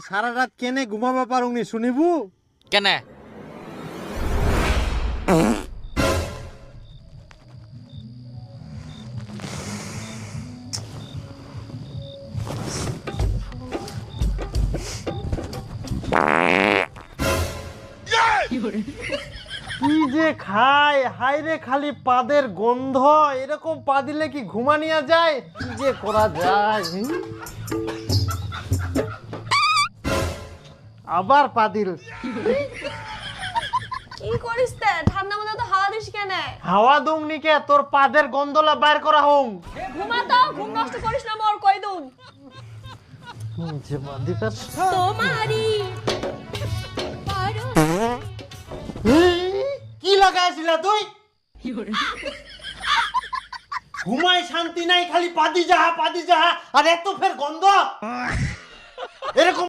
সারা রাত কেনে ঘুমাবা পারুনি শুনিবু কেনে কি যে খায় হাইরে খালি পাদের গন্ধ এরকম পা দিলে কি ঘুমানিয়া যায় কি যে করা যায় আবার পা দিল কি করিস তে ঠান্ডা মধ্যে তো হাওয়া দিস কেন হাওয়া দুংনিকে তোর পাদের গন্ধলা বাইর করা হোম ঘুমা তো ঘুম নষ্ট করিস না মোর কই দুন যে মাদিটা তোমারি কি লাগাইছিলা তুই ঘুমাই শান্তি নাই খালি পাদি যাহা আর এত ফের গন্ধ এরকম